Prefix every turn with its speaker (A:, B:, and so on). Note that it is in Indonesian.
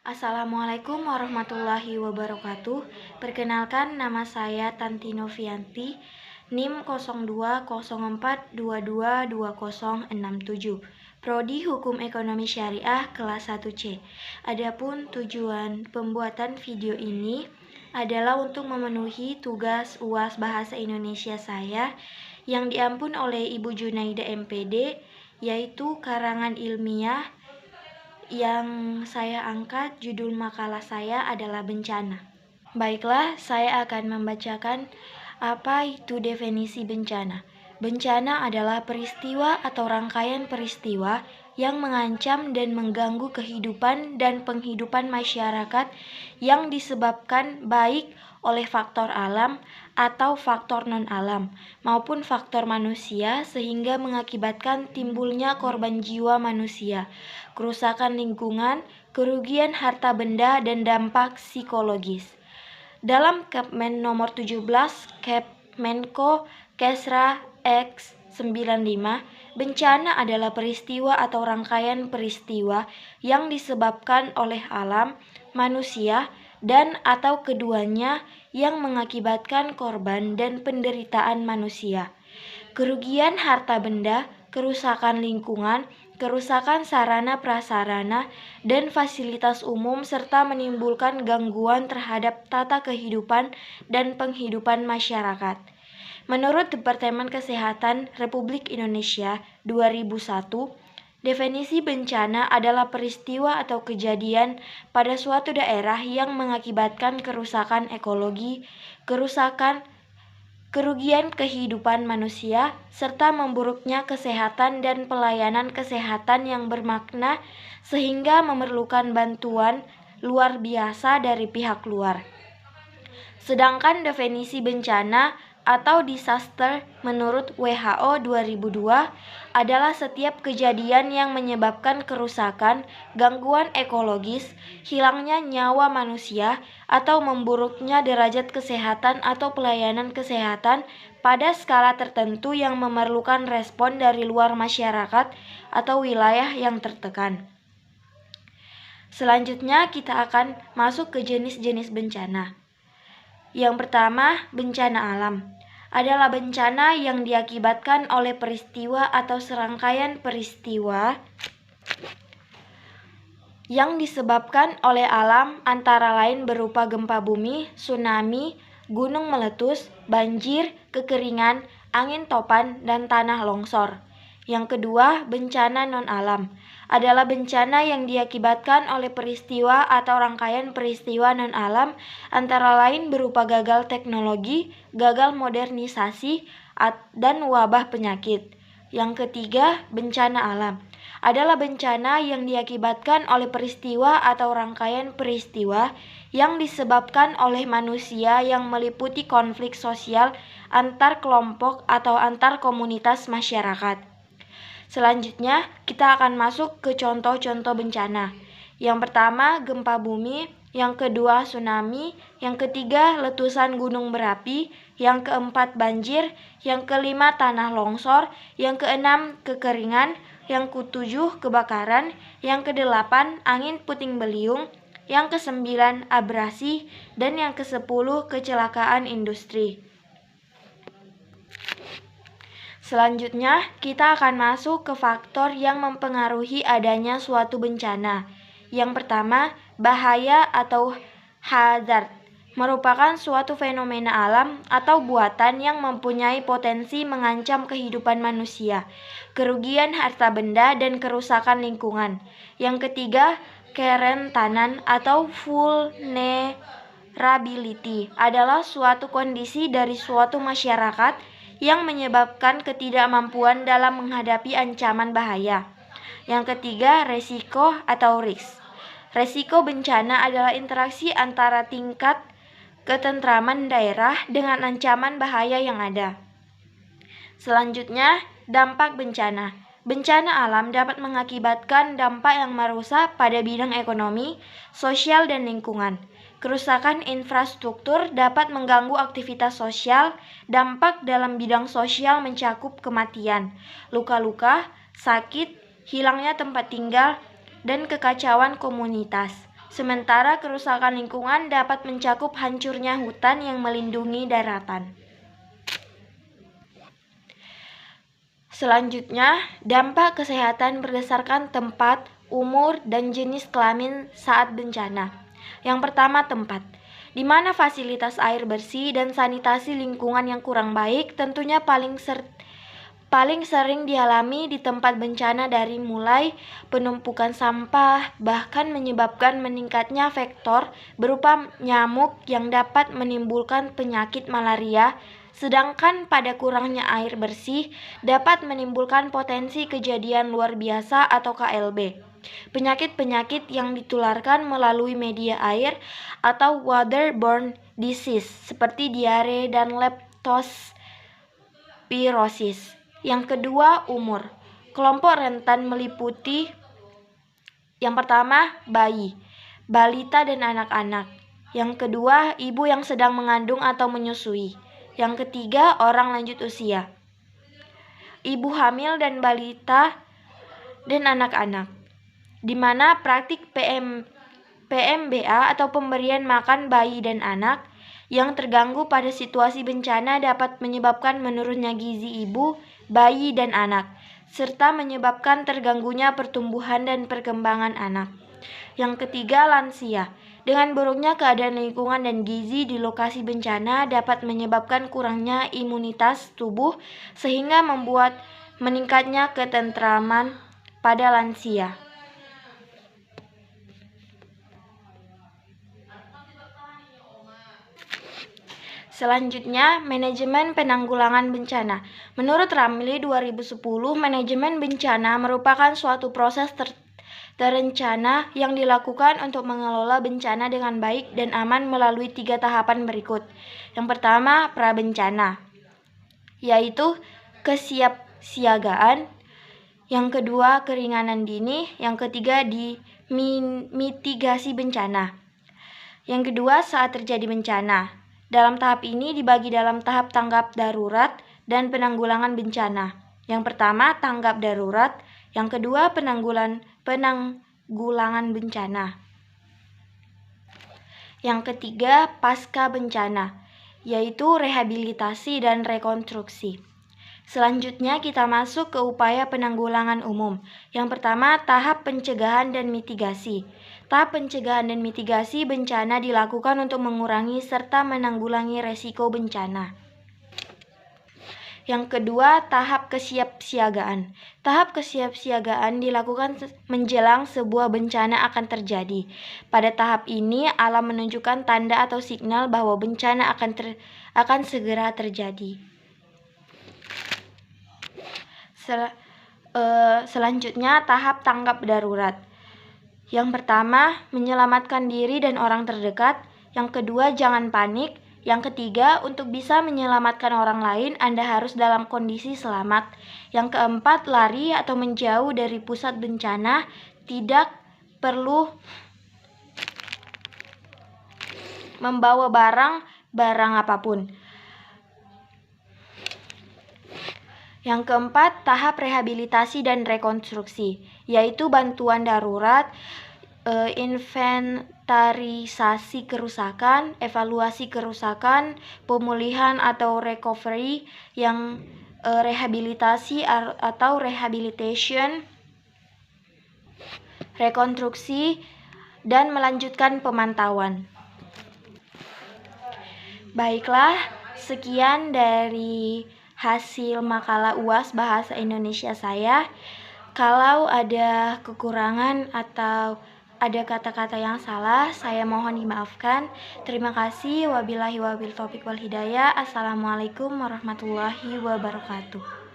A: Assalamualaikum warahmatullahi wabarakatuh. Perkenalkan, nama saya Tanti Novianti, NIM 0204222067, Prodi Hukum Ekonomi Syariah kelas 1C. Adapun tujuan pembuatan video ini adalah untuk memenuhi tugas UAS Bahasa Indonesia saya yang diampun oleh Ibu Junaida MPD, yaitu karangan ilmiah yang saya angkat. Judul makalah saya adalah bencana. Baiklah, saya akan membacakan apa itu definisi bencana. Bencana adalah peristiwa atau rangkaian peristiwa yang mengancam dan mengganggu kehidupan dan penghidupan masyarakat yang disebabkan baik oleh faktor alam atau faktor non-alam maupun faktor manusia sehingga mengakibatkan timbulnya korban jiwa manusia, kerusakan lingkungan, kerugian harta benda, dan dampak psikologis. Dalam Kepmen nomor 17 Kepmenko Kesra X 95, bencana adalah peristiwa atau rangkaian peristiwa yang disebabkan oleh alam, manusia, dan atau keduanya yang mengakibatkan korban dan penderitaan manusia, kerugian harta benda, kerusakan lingkungan, kerusakan sarana prasarana dan fasilitas umum, serta menimbulkan gangguan terhadap tata kehidupan dan penghidupan masyarakat. Menurut Departemen Kesehatan Republik Indonesia 2001, definisi bencana adalah peristiwa atau kejadian pada suatu daerah yang mengakibatkan kerusakan ekologi, kerugian kehidupan manusia, serta memburuknya kesehatan dan pelayanan kesehatan yang bermakna sehingga memerlukan bantuan luar biasa dari pihak luar. Sedangkan definisi bencana atau disaster menurut WHO 2002 adalah setiap kejadian yang menyebabkan kerusakan, gangguan ekologis, hilangnya nyawa manusia, atau memburuknya derajat kesehatan atau pelayanan kesehatan pada skala tertentu yang memerlukan respon dari luar masyarakat atau wilayah yang tertekan. Selanjutnya kita akan masuk ke jenis-jenis bencana. Yang pertama, bencana alam adalah bencana yang diakibatkan oleh peristiwa atau serangkaian peristiwa yang disebabkan oleh alam, antara lain berupa gempa bumi, tsunami, gunung meletus, banjir, kekeringan, angin topan, dan tanah longsor. Yang kedua, bencana non-alam adalah bencana yang diakibatkan oleh peristiwa atau rangkaian peristiwa non-alam, antara lain berupa gagal teknologi, gagal modernisasi, dan wabah penyakit. Yang ketiga, bencana alam adalah bencana yang diakibatkan oleh peristiwa atau rangkaian peristiwa yang disebabkan oleh manusia yang meliputi konflik sosial antar kelompok atau antar komunitas masyarakat. Selanjutnya, kita akan masuk ke contoh-contoh bencana. Yang pertama, gempa bumi. Yang kedua, tsunami. Yang ketiga, letusan gunung berapi. Yang keempat, banjir. Yang kelima, tanah longsor. Yang keenam, kekeringan. Yang ketujuh, kebakaran. Yang kedelapan, angin puting beliung. Yang kesembilan, abrasi. Dan yang kesepuluh, kecelakaan industri. Selanjutnya, kita akan masuk ke faktor yang mempengaruhi adanya suatu bencana. Yang pertama, bahaya atau hazard merupakan suatu fenomena alam atau buatan yang mempunyai potensi mengancam kehidupan manusia, kerugian harta benda, dan kerusakan lingkungan. Yang ketiga, kerentanan atau vulnerability adalah suatu kondisi dari suatu masyarakat yang menyebabkan ketidakmampuan dalam menghadapi ancaman bahaya. Yang ketiga, resiko atau risk. Resiko bencana adalah interaksi antara tingkat ketentraman daerah dengan ancaman bahaya yang ada. Selanjutnya, dampak bencana. Bencana alam dapat mengakibatkan dampak yang merusak pada bidang ekonomi, sosial, dan lingkungan. Kerusakan infrastruktur dapat mengganggu aktivitas sosial. Dampak dalam bidang sosial mencakup kematian, luka-luka, sakit, hilangnya tempat tinggal, dan kekacauan komunitas. Sementara kerusakan lingkungan dapat mencakup hancurnya hutan yang melindungi daratan. Selanjutnya, dampak kesehatan berdasarkan tempat, umur, dan jenis kelamin saat bencana. Yang pertama, tempat. Di mana fasilitas air bersih dan sanitasi lingkungan yang kurang baik tentunya paling sering dialami di tempat bencana, dari mulai penumpukan sampah, bahkan menyebabkan meningkatnya vektor berupa nyamuk yang dapat menimbulkan penyakit malaria. Sedangkan pada kurangnya air bersih dapat menimbulkan potensi kejadian luar biasa atau KLB. Penyakit-penyakit yang ditularkan melalui media air atau waterborne disease seperti diare dan leptospirosis. Yang kedua, umur. Kelompok rentan meliputi yang pertama, bayi, balita dan anak-anak. Yang kedua, ibu yang sedang mengandung atau menyusui. Yang ketiga, orang lanjut usia, ibu hamil dan balita dan anak-anak. Di mana praktik PMBA atau pemberian makan bayi dan anak yang terganggu pada situasi bencana dapat menyebabkan menurunnya gizi ibu, bayi, dan anak, serta menyebabkan terganggunya pertumbuhan dan perkembangan anak. Yang ketiga, lansia. Dengan buruknya keadaan lingkungan dan gizi di lokasi bencana dapat menyebabkan kurangnya imunitas tubuh sehingga membuat meningkatnya ketentraman pada lansia. Selanjutnya, manajemen penanggulangan bencana. Menurut Ramli 2010, manajemen bencana merupakan suatu proses terencana yang dilakukan untuk mengelola bencana dengan baik dan aman melalui 3 tahapan berikut. Yang pertama, prabencana, yaitu kesiapsiagaan. Yang kedua, keringanan dini. Yang ketiga, mitigasi bencana. Yang kedua, saat terjadi bencana. Dalam tahap ini dibagi dalam tahap tanggap darurat dan penanggulangan bencana. Yang pertama, tanggap darurat. Yang kedua, penanggulangan bencana. Yang ketiga, pasca bencana, yaitu rehabilitasi dan rekonstruksi. Selanjutnya kita masuk ke upaya penanggulangan umum. Yang pertama, tahap pencegahan dan mitigasi. Tahap pencegahan dan mitigasi bencana dilakukan untuk mengurangi serta menanggulangi resiko bencana. Yang kedua, tahap kesiapsiagaan. Tahap kesiapsiagaan dilakukan menjelang sebuah bencana akan terjadi. Pada tahap ini, alam menunjukkan tanda atau signal bahwa bencana akan segera terjadi. Selanjutnya, tahap tanggap darurat. Yang pertama, menyelamatkan diri dan orang terdekat. Yang kedua, jangan panik. Yang ketiga, untuk bisa menyelamatkan orang lain, Anda harus dalam kondisi selamat. Yang keempat, lari atau menjauh dari pusat bencana. Tidak perlu membawa barang apapun. Yang keempat, tahap rehabilitasi dan rekonstruksi, yaitu bantuan darurat, inventarisasi kerusakan, evaluasi kerusakan, pemulihan atau recovery, yang rehabilitasi atau rehabilitation, rekonstruksi, dan melanjutkan pemantauan. Baiklah, sekian dari hasil makalah UAS Bahasa Indonesia saya. Kalau ada kekurangan atau ada kata-kata yang salah, saya mohon dimaafkan. Terima kasih. Wabillahi wabil taufiq wal hidayah. Assalamualaikum warahmatullahi wabarakatuh.